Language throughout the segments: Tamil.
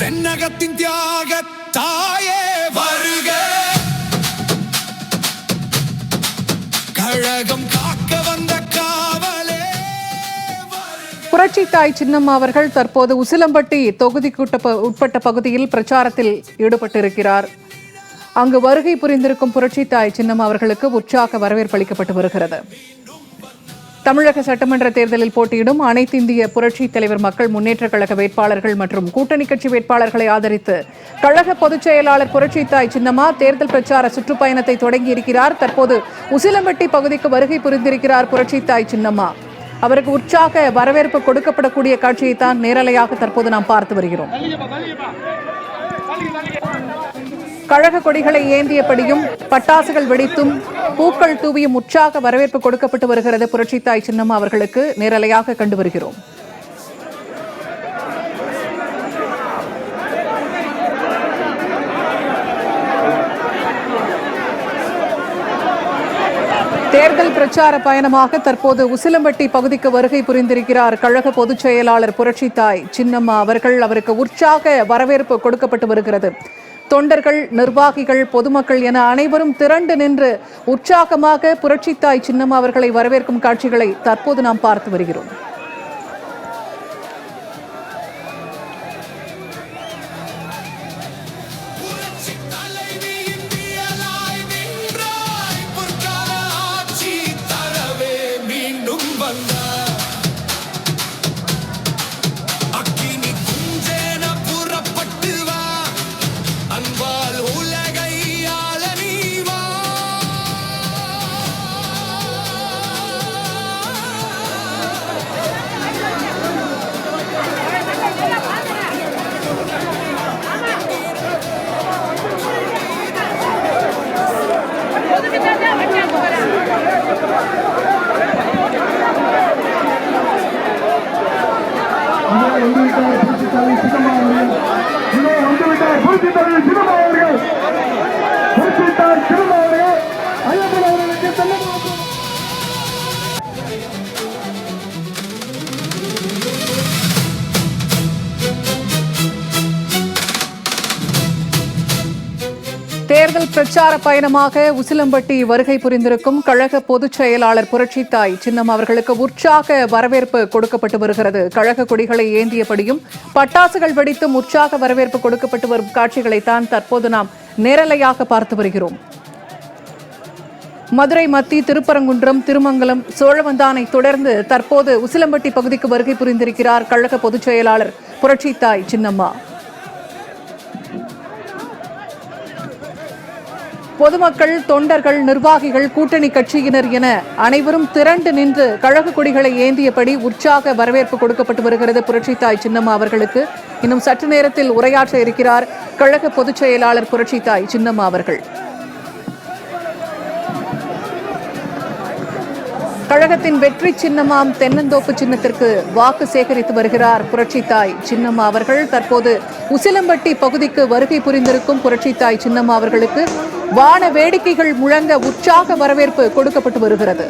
தென்னகத்தின் தியாக தாயே வருக, கழகம் காக்க வந்த காவலே. புரட்சி தாய் சின்னம்மா அவர்கள் தற்போது உசிலம்பட்டி தொகுதிக்கு உட்பட்ட பகுதியில் பிரச்சாரத்தில் ஈடுபட்டிருக்கிறார். அங்கு வருகை புரிந்திருக்கும் புரட்சி தாய் சின்னம்மா அவர்களுக்கு உற்சாக வரவேற்பு அளிக்கப்பட்டு வருகிறது. தமிழக சட்டமன்ற தேர்தலில் போட்டியிடும் அனைத்து இந்திய புரட்சி தலைவர் மக்கள் முன்னேற்றக் கழக வேட்பாளர்கள் மற்றும் கூட்டணி கட்சி வேட்பாளர்களை ஆதரித்து கழக பொதுச் செயலாளர் புரட்சி தாய் சின்னம்மா தேர்தல் பிரச்சார சுற்றுப்பயணத்தை தொடங்கியிருக்கிறார். தற்போது உசிலம்பட்டி பகுதிக்கு வருகை புரிந்திருக்கிறார் புரட்சி தாய் சின்னம்மா. அவருக்கு உற்சாக வரவேற்பு கொடுக்கப்படக்கூடிய காட்சியைத்தான் நேரலையாக தற்போது நாம் பார்த்து வருகிறோம். கழக கொடிகளை ஏந்தியபடியும் பட்டாசுகள் வெடித்தும் பூக்கள் தூவியும் உற்சாக வரவேற்பு கொடுக்கப்பட்டு வருகிறது. புரட்சி தாய் சின்னம்மா அவர்களுக்கு நேரலையாக கண்டு வருகிறோம். தேர்தல் பிரச்சார பயணமாக தற்போது உசிலம்பட்டி பகுதிக்கு வருகை புரிந்திருக்கிறார் கழக பொதுச் செயலாளர் புரட்சி தாய் சின்னம்மா அவர்கள். அவருக்கு உற்சாக வரவேற்பு கொடுக்கப்பட்டு வருகிறது. தொண்டர்கள், நிர்வாகிகள், பொதுமக்கள் என அனைவரும் திரண்டு நின்று உற்சாகமாக புரட்சி தாய் சின்னம்மா அவர்களை வரவேற்கும் காட்சிகளை தற்போது நாம் பார்த்து வருகிறோம். தேர்தல் பிரச்சார பயணமாக உசிலம்பட்டி வருகை புரிந்திருக்கும் கழக பொதுச் செயலாளர் புரட்சி தாய் சின்னம்மா அவர்களுக்கு உற்சாக வரவேற்பு கொடுக்கப்பட்டு வருகிறது. கழக கொடிகளை ஏந்தியபடியும் பட்டாசுகள் வெடித்தும் உற்சாக வரவேற்பு கொடுக்கப்பட்டு வரும் காட்சிகளைத்தான் தற்போது நாம் நேரலையாக பார்த்து வருகிறோம். மதுரை மத்தி, திருப்பரங்குன்றம், திருமங்கலம், சோழவந்தானை தொடர்ந்து தற்போது உசிலம்பட்டி பகுதிக்கு வருகை புரிந்திருக்கிறார் கழக பொதுச் செயலாளர் புரட்சி தாய் சின்னம்மா. பொதுமக்கள், தொண்டர்கள், நிர்வாகிகள், கூட்டணி கட்சியினர் என அனைவரும் திரண்டு நின்று கழக கொடிகளை ஏந்தியபடி உற்சாக வரவேற்பு கொடுக்கப்பட்டு வருகிறது புரட்சி தாய் சின்னம்மா அவர்களுக்கு. இன்னும் சற்று நேரத்தில் உரையாற்ற இருக்கிறார் கழக பொதுச் செயலாளர் புரட்சி தாய் சின்னம்மா அவர்கள். கழகத்தின் வெற்றி சின்னமாம் தென்னந்தோப்பு சின்னத்திற்கு வாக்கு சேகரித்து வருகிறார் புரட்சி தாய் சின்னம்மா அவர்கள். தற்போது உசிலம்பட்டி பகுதிக்கு வருகை புரிந்திருக்கும் புரட்சி தாய் சின்னம்மா அவர்களுக்கு வான வேடிக்கைகள் முழங்க உற்சாக வரவேற்பு கொடுக்கப்பட்டு வருகிறது.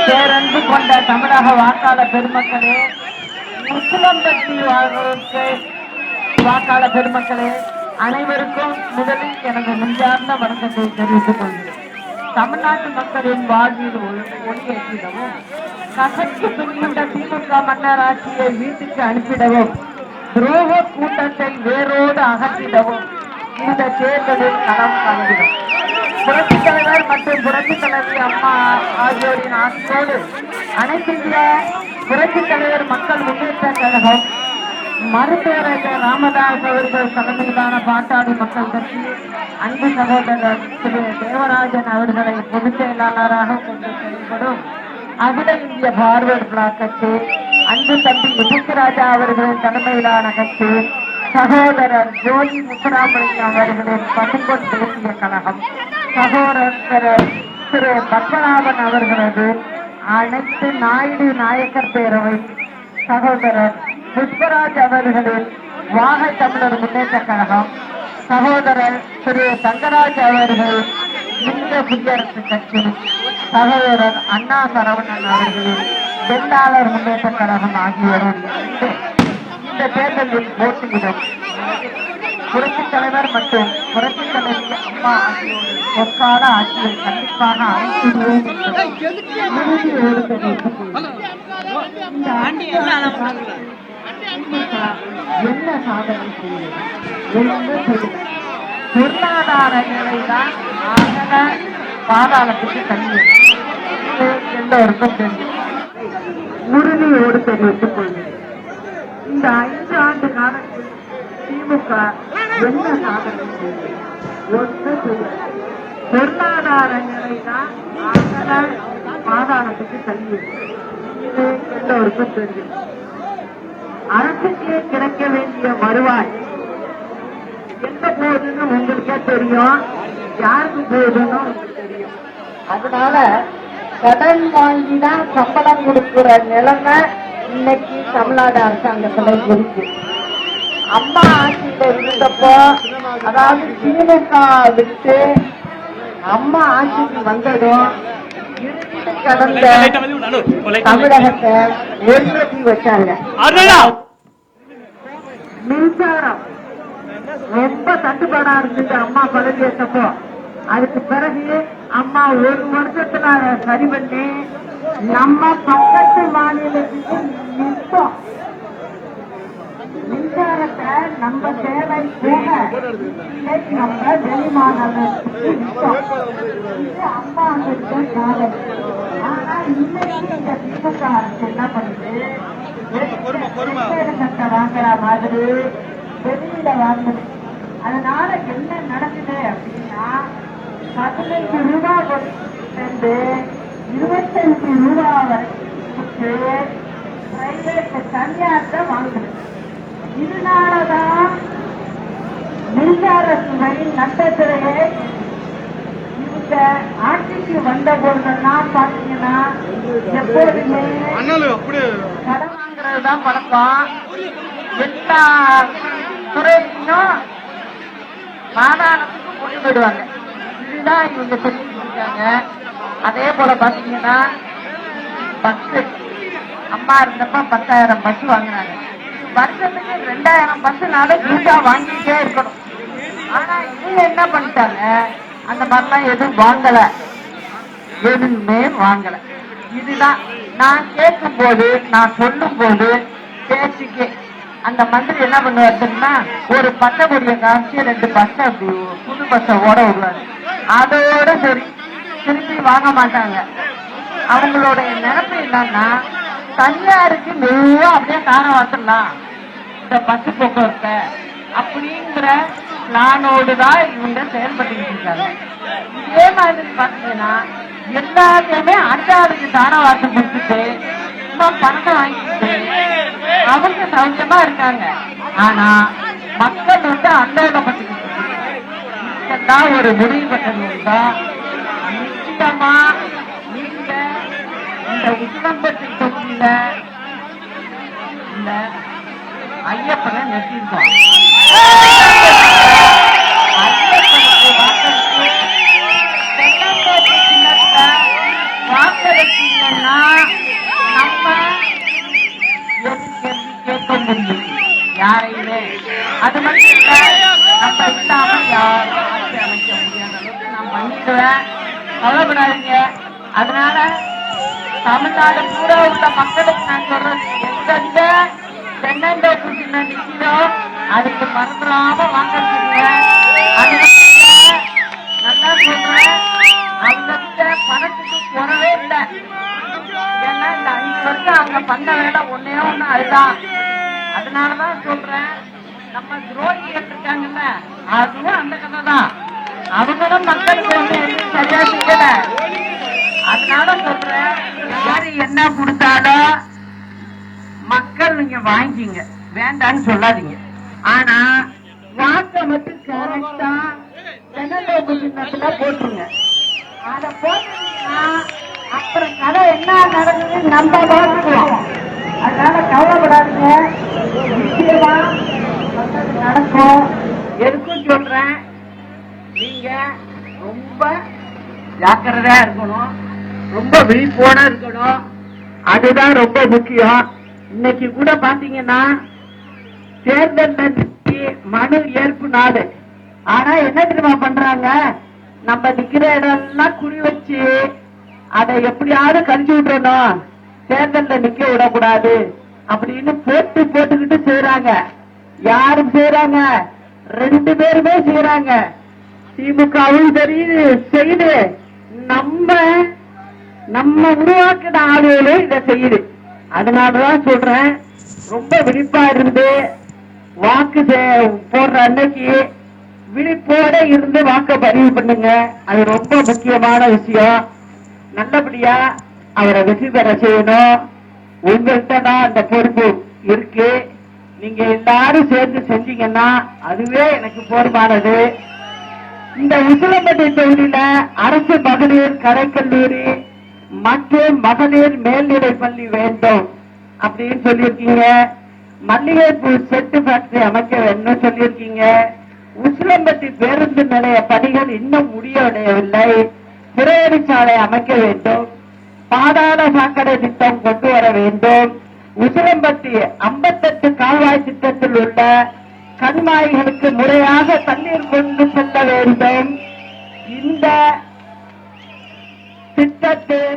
பேரன்பு கொண்ட தமிழக வாக்காளர் பெருமக்களே, உசிலம்பட்டி வாக்காளர் பெருமக்களே, அனைவருக்கும் முதலில் எனது நெஞ்சார்ந்த வணக்கத்தை தெரிவித்துக் கொள்கிறேன். தமிழ்நாட்டு மக்களின் வாழ்வில் ஒளியேற்றிடவும், கசைக்கு பின்கொண்ட திமுக மன்னராட்சியை வீட்டுக்கு அனுப்பிடவும், துரோக கூட்டத்தை வேரோடு அகற்றிடவும் இந்த தேர்தலில் களம் காண்கிறோம். புரட்சித் தலைவர் மற்றும் புரட்சித் தலைவி அம்மா ஆகியோரின் ஆட்சியோடு அனைத்து இந்திய புரட்சித் தலைவர் மக்கள் முன்னேற்ற கழகம் மருத்துவர் ராமதாஸ் அவர்கள் தலைமையிலான பாட்டாளி மக்கள் கட்சி அன்பு சகோதரர் திரு தேவராஜன் அவர்களை பொதுச் செயலாளராக கொண்டு செயல்படும் அகில இந்திய பார்வர்ட் பிளாக் கட்சி அன்பு தம்பி முத்துராஜா அவர்களின் தலைமையிலான கட்சி சகோதரர் ஜோதி முத்துராமலிங்கம் அவர்களின் பசும்பொன் தேசிய கழகம் சகோதரர் திரு பத்மநாபன் அவர்களது அனைத்து நாயுடு நாயக்கர் பேரவை சகோதரர் புஷ்பராஜ் அவர்களின் வாகை தமிழர் முன்னேற்ற கழகம் சகோதரர் திரு தங்கராஜ் அவர்கள் இந்திய குடியரசு கட்சி சகோதரர் அண்ணா சரவணன் அவர்களின் வெள்ளாளர் முன்னேற்ற கழகம் ஆகியோரும் இந்த தேர்தலில் போட்டியிடும் புரட்சித் தலைவர் மற்றும் புரட்சித் தலைவி அம்மா ஆகியோரின் பொற்கால ஆட்சியை கண்டிப்பாக அனைத்துவோம் என்ன சாதனை செய்வது பொருளாதார நிலைதான் அகல பாதாளத்துக்கு தண்ணி எல்லோருக்கும் தெரியும். உறுதியோடு தெரிவித்துக் கொள்கிறேன். இந்த 5 ஆண்டு காலத்தில் திமுக என்ன சாதனை செய்தது? ஒன்று பொருளாதார நிலைதான் அகல பாதாளத்துக்கு தண்ணி எல்லோருக்கும் தெரியும். அரசுக்கே கிடைக்க வேண்டிய வருவாய் எந்த போகுதுன்னு உங்களுக்கே தெரியும், யாருக்கு போகுதுன்னு உங்களுக்கு தெரியும். அதனால கடன் வாங்கிதான் சம்பளம் கொடுக்கிற நிலைமை இன்னைக்கு தமிழ்நாடு அரசாங்கத்துல இருக்கு. அம்மா ஆட்சியில இருந்தப்போ, அதாவது திமுக விட்டு அம்மா ஆட்சிக்கு வந்ததும் கடந்த தமிழகத்தை ஏற்படுத்தி வச்சாங்க. மின்சாரம் ரொம்ப தட்டுப்பாடா இருந்தது அம்மா பதவியேற்றப்போ. அதுக்கு பிறகு அம்மா 1 வருஷத்துல சரி பண்ணி நம்ம பக்கத்து மாநிலத்துக்கு நிற்போம். மின்சாரத்தை நம்ம தேவை போக நம்ம வெளி மாநிலத்துக்கு நிற்போம். இது அம்மா கிட்ட சாதனை. ஆனா இன்னைக்கு இந்த திமுக அரசு என்ன பண்ணுது, சட்டை வாங்குற மாதிரி வெளியில வாங்குது. அதனால என்ன நடக்குது அப்படின்னா 15 ரூபாய் இருந்து 25 ரூபாய் வரைக்கும் பிரைவேட் தனியார்ட்ட வாங்குது. இதனாலதான் மின்சார சுமை நட்டத்திலேயே இவங்க ஆட்சிக்கு வந்த பொழுதெல்லாம் பாத்தீங்கன்னா எப்போதுமே கடன் வாங்குறது தான் பழக்கம். எல்லா துறையிலும் மாதாளத்துக்கு கொண்டு போயிடுவாங்க. இதுதான் இவங்க சொல்லிட்டு இருக்காங்க. அதே போல பாத்தீங்கன்னா பஸ் அம்மா இருந்தப்ப 10,000 பஸ் வாங்கினாங்க. வருஷத்துக்கு 2,000 பஸ்னால புதுசா வாங்கிட்டே இருக்கணும். ஆனா இவங்க என்ன பண்ணிட்டாங்க, அந்த மாதிரிலாம் எதுவும் வாங்கல, எதுவுமே வாங்கல. இதுதான் நான் கேட்கும் போது, நான் சொல்லும் போது பேச்சுக்கே அந்த மந்திரி என்ன பண்ணுவாருன்னா, ஒரு பட்டப்படியை காமிச்சு 2 பஸ் புது பஸ்ஸை ஓட விடுவாரு. அதோட சரி, திருப்பி வாங்க மாட்டாங்க. அவங்களுடைய நினைப்பு என்னன்னா, தனியாருக்கு மெதுவா அப்படியே காரம் வச்சிடலாம் இந்த பஸ் போக்குவரத்தை அப்படிங்கிற பிளானோடு தான் இவங்க செயல்பட்டு இருக்காங்க. இதே மாதிரி பாத்தீங்கன்னா எல்லாத்தையுமே அஞ்சாவதுக்கு தான வாசம் கொடுத்துட்டு பணத்தை வாங்கிட்டு அவங்க சௌக்கியமா இருக்காங்க. ஆனா மக்கள் அந்தோடப்பட்டு இதெல்லாம் ஒரு முடிவு பெற்றா நிச்சயமா நீங்க இந்த உசிலம்பட்டி தொகுதியில இந்த ஐயப்பனை நெட்டிருக்கோம். ஐயப்பனுக்கு வாக்களிச்சீங்கன்னா நம்ம கேட்க முடியும் யாரையுமே. அது மட்டும் இல்ல, நம்ம இல்லாம யாரும் ஆட்சி அமைக்க முடியாத அளவுக்கு நான் பண்ணிடுவேன், கவலைப்படாதீங்க. அதனால தமிழ்நாடு பூரா உள்ள மக்களுக்கு நான் சொல்றேன், எந்தெந்த தென்னந்தோப்பு சின்ன நிற்கிறோ அதுக்கு மறந்துடாம வாங்கிடுங்க. அது மட்டும் இல்ல, நல்லா சொல்றேன், அவங்க பணத்துக்கு குறவே இல்லை. ஏன்னா இந்த 5 வருஷம் அவங்க பண்ண வேலை ஒன்னே ஒண்ணு அதுதான். அதனாலதான் சொல்றேன், நம்ம துரோகிகள் இருக்காங்கல்ல, அதுவும் அந்த கதை தான். அவங்களும் மக்களுக்கு வந்து எதுவும் சரியா செய்யல. அதனால சொல்றேன், யாரு என்ன கொடுத்தாலும் மக்கள் நீங்க வாங்கிக்கிங்க, வேண்டான்னு சொல்லாதீங்க. ஆனா வாக்க மட்டும் கரெக்டா ஜனநோக்கு சின்னத்துல போட்டுருங்க. அத போட்டீங்கன்னா அப்புறம் கதை என்ன நடக்குது நம்ம பார்த்துக்குவோம். அதனால கவலைப்படாதீங்க, நிச்சயமா நல்லது நடக்கும். எதுக்கும் சொல்றேன், நீங்க ரொம்ப ஜாக்கிரதையா இருக்கணும், ரொம்ப விழிப்போட இருக்கணும். அதுதான் ரொம்ப முக்கியம். இன்னைக்கு கூட பாத்தீங்கன்னா தேர்தல் மனு ஏற்பு நாடு. ஆனா என்ன தெரியுமா பண்றாங்க, நம்ம நிக்கிற இடம்லாம் குறி வச்சு அதை எப்படியாவது கழிச்சு விட்டுறணும், தேர்தல்ல நிக்க விடக்கூடாது அப்படின்னு போட்டுக்கிட்டு செய்யறாங்க. யாரும் செய்யறாங்க, 2 பேருமே செய்யறாங்க. திமுகவும் தெரியுது செய்யுது, நம்ம உருவாக்கின ஆளுகளும் இதை செய்யுது. அதனாலதான் சொல்றேன், ரொம்ப விழிப்பா இருந்து வாக்கு போடுற அன்னைக்கு விழிப்போட இருந்து வாக்க பதிவு பண்ணுங்க. அது ரொம்ப முக்கியமான விஷயம். நல்லபடியா அவரை வெற்றி பெற செய்யணும். உங்கள்கிட்ட தான் அந்த பொறுப்பு இருக்கு. நீங்க எல்லாரும் சேர்ந்து செஞ்சீங்கன்னா அதுவே எனக்கு போதுமானது. இந்த உசிலம்பட்டி தொகுதியில அரசு மகளிர் கலைக்கல்லூரி மற்றும் மகளிர் மேல்நிலை பள்ளி வேண்டும் அப்படின்னு சொல்லியிருக்கீங்க. மல்லிகைப்பூ செட்டு ஃபேக்டரி அமைக்க வேண்டும் சொல்லியிருக்கீங்க. உசிலம்பட்டி பேருந்து நிலைய பணிகள் இன்னும் முடிவடையவில்லை. புறவழிச்சாலை அமைக்க வேண்டும். பாதாள சாக்கடை திட்டம் கொண்டு வர வேண்டும். உசிலம்பட்டி 58 கால்வாய் திட்டத்தில் உள்ள கண்மாய்களுக்கு முறையாக தண்ணீர் கொண்டு செல்ல வேண்டும். இந்த திட்டத்தில்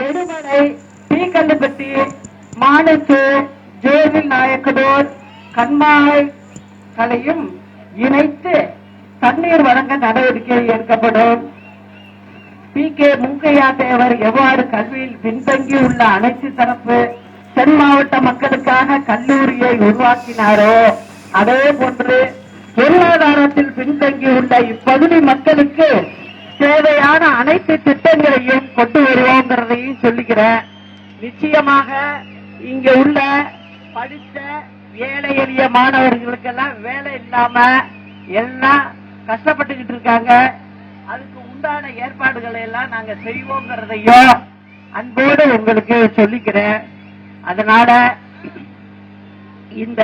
எடுமலை, தீக்கல்லுப்பட்டி, மானத்து, ஜோவில் நாயக்கனூர் கண்மாய்களையும் இணைத்து தண்ணீர் வழங்க நடவடிக்கை எடுக்கப்படும். பி.கே. முங்கையா தேவர் எவ்வாறு கல்வியில் பின்தங்கியுள்ள அனைத்து தரப்பு தென் மாவட்ட மக்களுக்காக கல்லூரியை உருவாக்கினாரோ அதே போன்று பொருளாதாரத்தில் பின்தங்கியுள்ள இப்பகுதி மக்களுக்கு தேவையான அனைத்து திட்டங்களையும் கொண்டு வருவோங்கிறதையும் சொல்லுகிறேன். நிச்சயமாக இங்க உள்ள படித்த ஏழை எளிய மாணவர்களுக்கெல்லாம் வேலை இல்லாம எல்லாம் கஷ்டப்பட்டுக்கிட்டு இருக்காங்க. அதுக்கு உண்டான ஏற்பாடுகளை எல்லாம் நாங்க செய்வோங்கிறதையும் அன்போடு உங்களுக்கு சொல்லிக்கிறேன். அதனால இந்த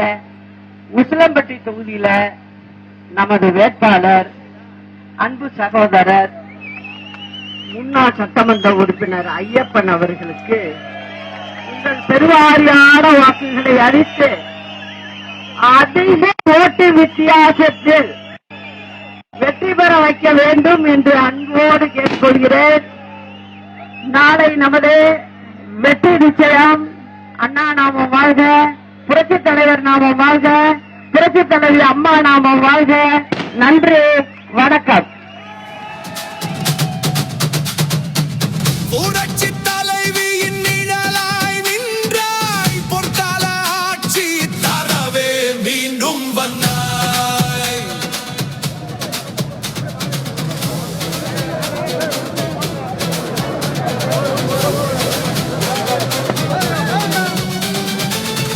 உசிலம்பட்டி தொகுதியில நமது வேட்பாளர் அன்பு சகோதரர் முன்னாள் சட்டமன்ற உறுப்பினர் ஐயப்பன் அவர்களுக்கு உங்கள் பெருவாரியான வாக்குகளை அளித்து அதிக ஓட்டு வித்தியாசத்தில் வெற்றி பெற வைக்க வேண்டும் என்று அன்போடு கேட்டுக்கொள்கிறேன். நாளை நமது வெற்றி நிச்சயம். அண்ணா நாமம் வாழ்க, புரட்சி தலைவர் நாமம் வாழ்க, புரட்சி தலைவி அம்மா நாமம் வாழ்க. நன்றி, வணக்கம். புரட்சி தலைவியின் நிழலாய் நின்றாய், பொற்கால ஆட்சி தரவே மீண்டும் வந்தாய்.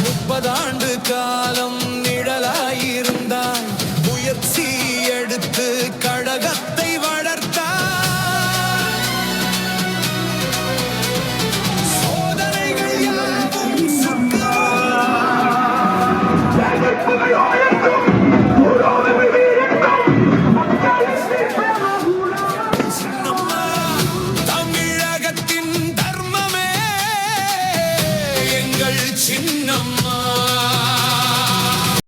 முப்பதாண்டு காலம் நிழலாயிருந்தாய், முயற்சி எடுத்து கழகத்தை வளர்த்தாய். சோதனைகள் யாவும் சுத்தம்